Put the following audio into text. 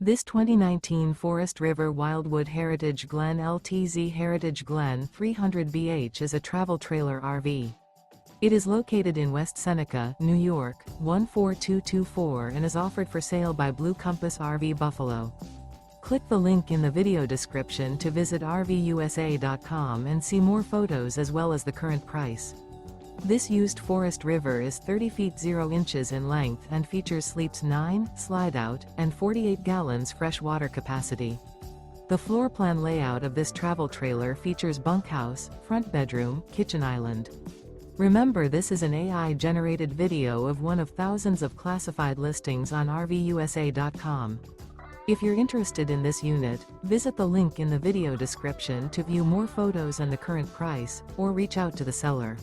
This 2019 Forest River Wildwood Heritage Glen LTZ Heritage Glen 300BH is a travel trailer RV. It is located in West Seneca, New York, 14224 and is offered for sale by Blue Compass RV Buffalo. Click the link in the video description to visit RVUSA.com and see more photos as well as the current price. This used Forest River is 30 feet 0 inches in length and features sleeps 9, slide-out, and 48 gallons fresh water capacity. The floor plan layout of this travel trailer features bunkhouse, front bedroom, kitchen island. Remember, this is an AI-generated video of one of thousands of classified listings on RVUSA.com. If you're interested in this unit, visit the link in the video description to view more photos and the current price, or reach out to the seller.